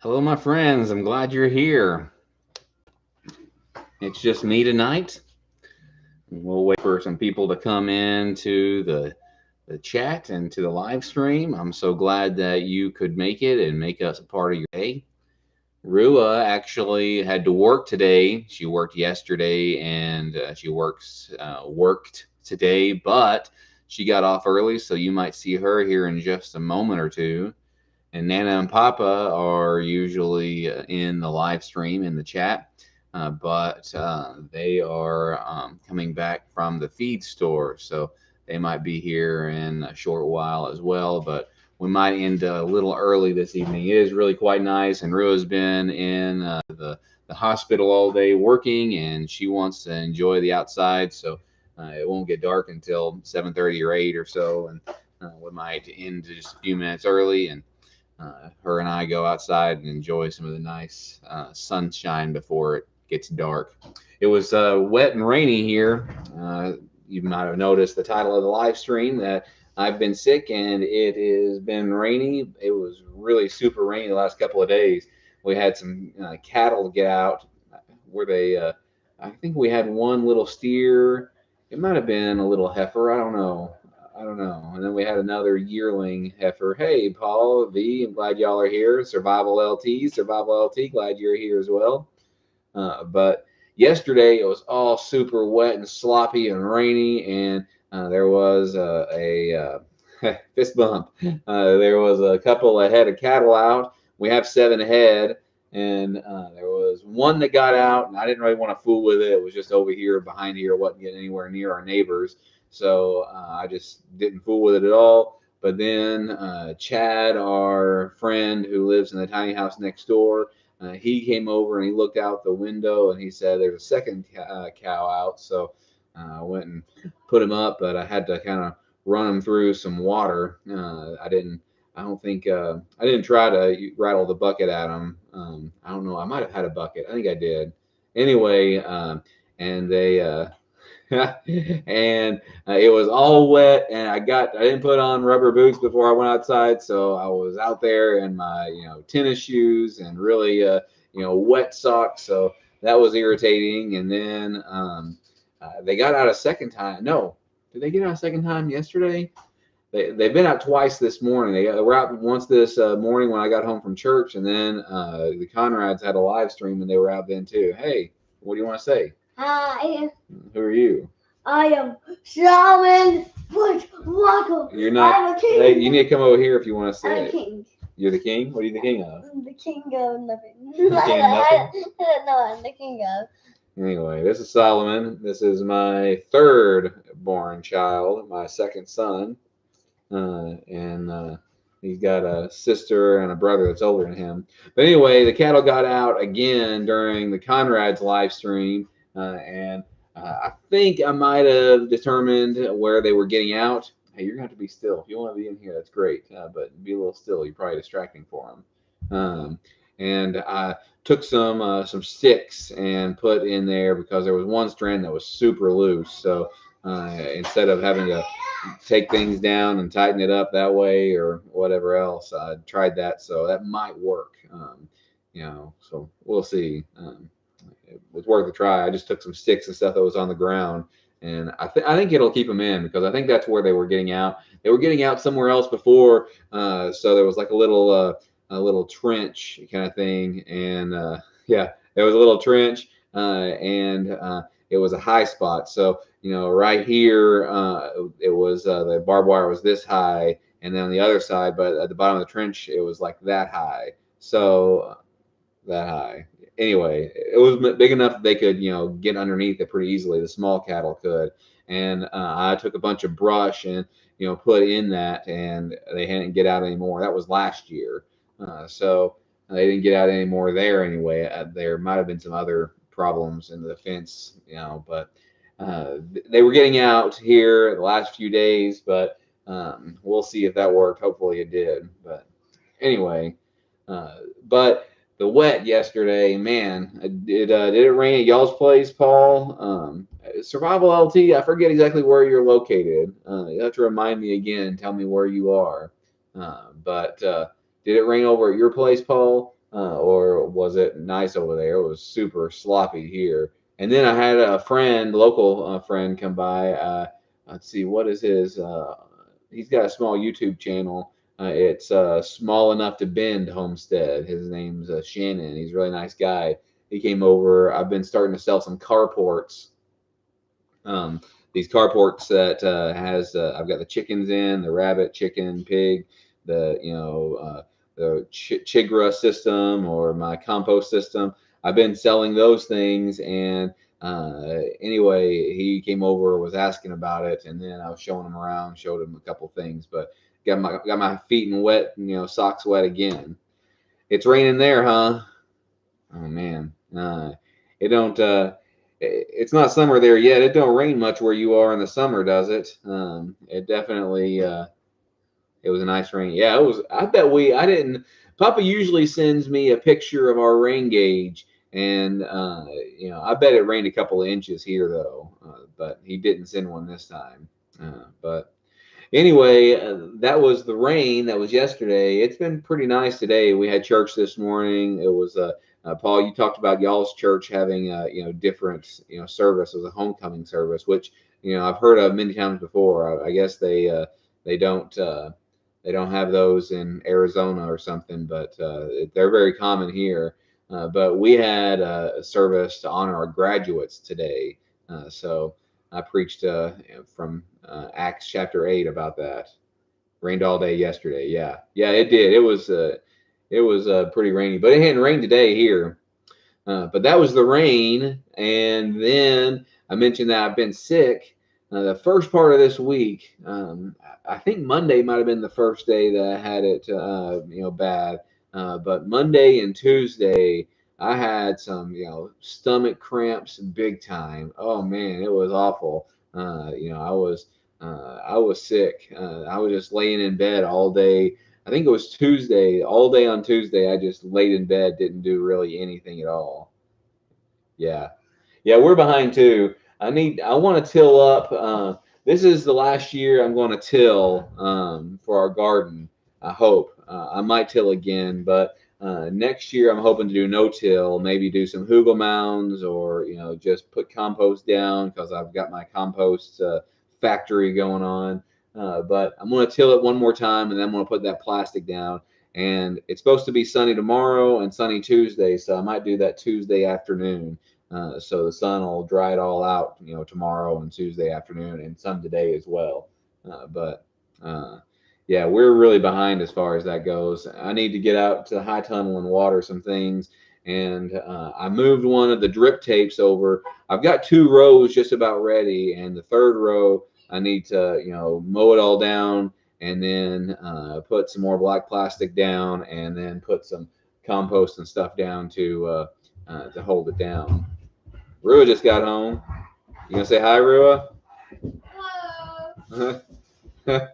Hello, my friends. I'm glad you're here. It's just me tonight. We'll wait for some people to come in to the chat and to the live stream. I'm so glad that you could make it and make us a part of your day. Rua actually had to work today. She worked yesterday and she worked today, but she got off early, so you might see her here in just a moment or two. And Nana and Papa are usually in the live stream in the chat, but they are coming back from the feed store, so they might be here in a short while as well. But we might end a little early this evening. It is really quite nice, and Rua's been in the hospital all day working, and she wants to enjoy the outside, so it won't get dark until 7:30 or 8 or so, and we might end just a few minutes early and her and I go outside and enjoy some of the nice sunshine before it gets dark. It was wet and rainy here. You might have noticed the title of the live stream that I've been sick and it has been rainy. It was really super rainy the last couple of days. We had some cattle get out where I think we had one little steer. It might have been a little heifer. I don't know. I don't know. And then we had another yearling heifer. Hey, Paul, V, I'm glad y'all are here. Survival LT, glad you're here as well. But yesterday it was all super wet and sloppy and rainy, and there was fist bump. There was a couple of head of cattle out. We have 7 head, and there was one that got out, and I didn't really want to fool with it. It was just over here, behind here, wasn't getting anywhere near our neighbors, so I just didn't fool with it at all. But then Chad, our friend who lives in the tiny house next door, he came over and he looked out the window and he said there's a second cow out. So I went and put him up, but I had to kind of run him through some water. I didn't. I don't think I didn't try to rattle the bucket at him. I don't know. I might have had a bucket. I think I did. Anyway, and they and it was all wet, and I didn't put on rubber boots before I went outside, so I was out there in my tennis shoes and really wet socks, so that was irritating. And then they got out a second time. No, did they get out a second time yesterday? They've been out twice this morning. They were out once this morning when I got home from church, and then the Conrads had a live stream and they were out then too. Hey, what do you want to say? Hi. Who are you? I am Shaman Bushwalker. You're not. I'm a king. Hey, you need to come over here if you want to say I'm it. King. You're the king? What are you the king of? I'm the king of nothing. The king of nothing? I don't know. I'm the king of. Anyway, this is Solomon. This is my third born child, my second son. And he's got a sister and a brother that's older than him. But anyway, the cattle got out again during the Conrad's live stream, and I think I might have determined where they were getting out. Hey, you're going to have to be still. If you want to be in here, that's great, but be a little still. You're probably distracting for them. And I took some sticks and put in there because there was one strand that was super loose. So instead of having to take things down and tighten it up that way or whatever else, I tried that, so that might work. So we'll see. It was worth a try. I just took some sticks and stuff that was on the ground, and I think it'll keep them in because I think that's where they were getting out. They were getting out somewhere else before, so there was like a little trench kind of thing, and yeah, there was a little trench, and it was a high spot. So right here, it was the barbed wire was this high, and then on the other side, but at the bottom of the trench, it was like that high. So that high. Anyway, it was big enough that they could, get underneath it pretty easily. The small cattle could, and I took a bunch of brush and put in that, and they hadn't get out anymore. That was last year, so they didn't get out anymore there anyway. There might have been some other problems in the fence, but they were getting out here the last few days, but we'll see if that worked. Hopefully it did. But anyway, but the wet yesterday, man, did it rain at y'all's place, Paul? Survival LT, I forget exactly where you're located. You have to remind me again, tell me where you are. But did it rain over at your place, Paul? or was it nice over there? It was super sloppy here. And then I had a friend, local friend, come by. Let's see, what is his? He's got a small YouTube channel. It's Small Enough to Bend Homestead. His name's Shannon. He's a really nice guy. He came over. I've been starting to sell some carports. These carports that I've got the chickens in, the rabbit, chicken, pig, the the Chigra system or my compost system. I've been selling those things, and anyway, he came over, was asking about it, and then I was showing him around, showed him a couple things, but got my feet in wet, socks wet again. It's raining there, huh? Oh man, it don't. It's not summer there yet. It don't rain much where you are in the summer, does it? It definitely. It was a nice rain. Yeah, it was. I bet I didn't. Papa usually sends me a picture of our rain gauge, and I bet it rained a couple of inches here though. But he didn't send one this time. But anyway, that was the rain. That was yesterday. It's been pretty nice today. We had church this morning. It was Paul, you talked about y'all's church having different service as a homecoming service, which I've heard of many times before. I guess they don't have those in Arizona or something, but they're very common here. But we had a service to honor our graduates today, so I preached from Acts chapter 8 about that. Rained all day yesterday. Yeah, it did. It was pretty rainy, but it hadn't rained today here. But that was the rain, and then I mentioned that I've been sick. The first part of this week, I think Monday might have been the first day that I had it, bad. But Monday and Tuesday, I had some, stomach cramps big time. Oh man, it was awful. I was sick. I was just laying in bed all day. I think it was Tuesday, all day on Tuesday. I just laid in bed, didn't do really anything at all. Yeah. Yeah, we're behind too. I want to till up. This is the last year I'm going to till for our garden. I hope. I might till again, but next year I'm hoping to do no till, maybe do some hugel mounds or, just put compost down because I've got my compost factory going on. But I'm going to till it one more time, and then I'm going to put that plastic down. And it's supposed to be sunny tomorrow and sunny Tuesday, so I might do that Tuesday afternoon. So the sun will dry it all out, tomorrow and Tuesday afternoon, and some today as well. But yeah, we're really behind as far as that goes. I need to get out to the high tunnel and water some things. And I moved one of the drip tapes over. I've got 2 rows just about ready, and the 3rd row I need to, mow it all down, and then put some more black plastic down, and then put some compost and stuff down to hold it down. Rua just got home. You gonna say hi, Rua? Hello. Yeah,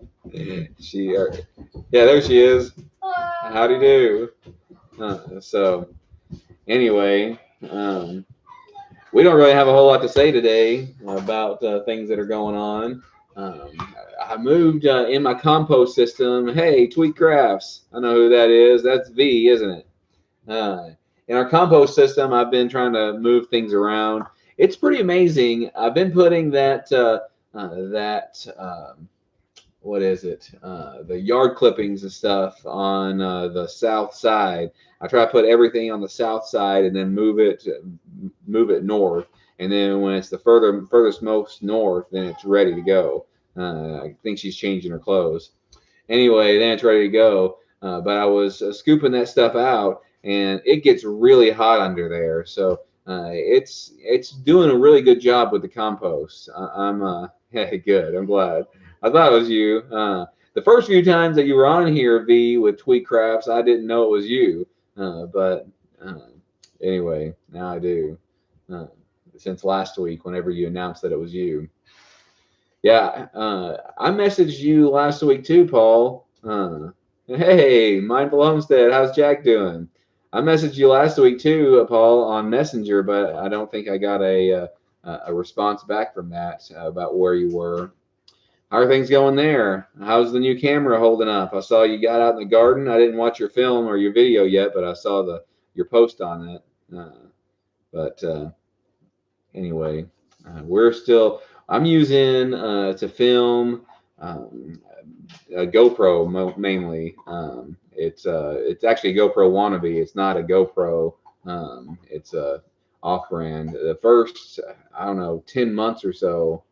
there she is. Hello. Howdy do. So anyway, we don't really have a whole lot to say today about things that are going on. I moved in my compost system. Hey, Tweet Crafts. I know who that is. That's V, isn't it? In our compost system, I've been trying to move things around. It's pretty amazing. I've been putting what is it? The yard clippings and stuff on the south side. I try to put everything on the south side and then move it north. And then when it's the furthest most north, then it's ready to go. I think she's changing her clothes. Anyway, then it's ready to go. But I was scooping that stuff out, and it gets really hot under there. So it's doing a really good job with the compost. Hey, good. I'm glad. I thought it was you. The first few times that you were on here, V, with Tweet Crafts, I didn't know it was you. But anyway, now I do. Since last week, whenever you announced that it was you. Yeah, I messaged you last week too, Paul. Hey, Mindful Homestead, how's Jack doing? I messaged you last week too, Paul, on Messenger, but I don't think I got a response back from that about where you were. How are things going there? How's the new camera holding up? I saw you got out in the garden. I didn't watch your film or your video yet, but I saw your post on it. But anyway, I'm using to film a GoPro mainly. It's actually a GoPro wannabe. It's not a GoPro. It's a off-brand. The first, I don't know, 10 months or so.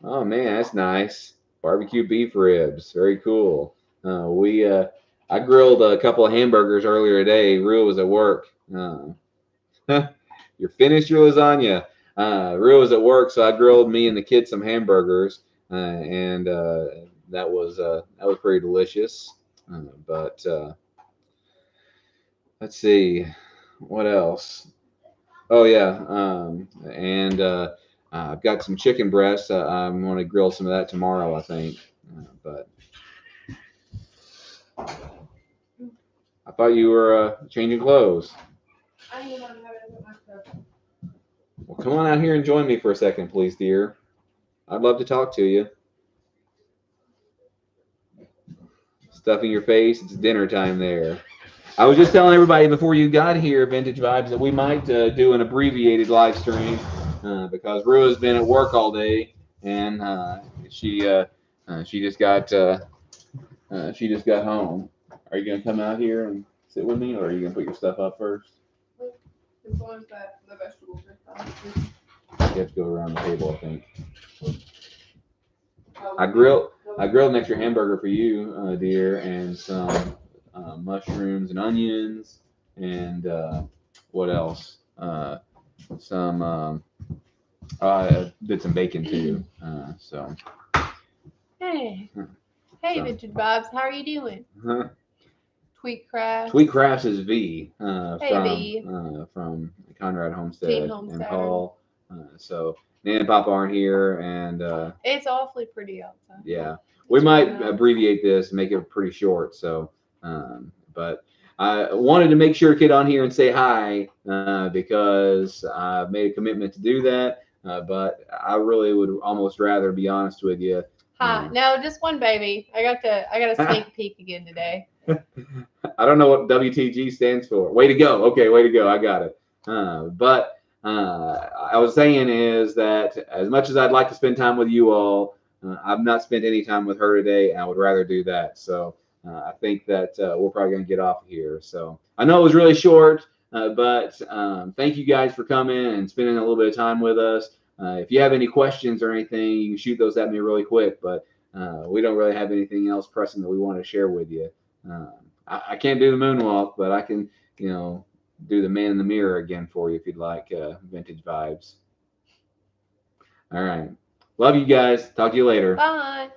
Oh man, that's nice. Barbecue beef ribs, very cool. I grilled a couple of hamburgers earlier today. Rue was at work. You're finished your lasagna. Rue was at work, so I grilled me and the kids some hamburgers, and that was pretty delicious. But let's see, what else? Oh yeah, and I've got some chicken breasts. I'm going to grill some of that tomorrow, I think. But I thought you were changing clothes. Well, come on out here and join me for a second, please, dear. I'd love to talk to you. Stuffing your face. It's dinner time there. I was just telling everybody before you got here, Vintage Vibes, that we might do an abbreviated live stream because Rue has been at work all day, and she just got home. Are you gonna come out here and sit with me, or are you gonna put your stuff up first? As long as the vegetables are done. You have to go around the table, I think. I grilled an extra hamburger for you, dear, and some mushrooms and onions, and what else? I did some bacon too. So. Hey, Vintage Vibes, how are you doing? Tweet Crafts is V from Conrad Homestead and Paul. So Nan and Pop aren't here, and it's awfully pretty outside. Yeah, we might abbreviate this and make it pretty short. So, but I wanted to make sure to get on here and say hi because I made a commitment to do that. But I really would almost rather be honest with you. Hi, no, just one baby. I got a sneak peek again today. I don't know what WTG stands for. Way to go. Okay, way to go. I got it. But I was saying is that as much as I'd like to spend time with you all, I've not spent any time with her today, and I would rather do that. So I think that we're probably going to get off of here. So I know it was really short, but thank you guys for coming and spending a little bit of time with us. If you have any questions or anything, you can shoot those at me really quick, but we don't really have anything else pressing that we want to share with you. I can't do the moonwalk, but I can, do the man in the mirror again for you if you'd like. Vintage Vibes. All right. Love you guys. Talk to you later. Bye.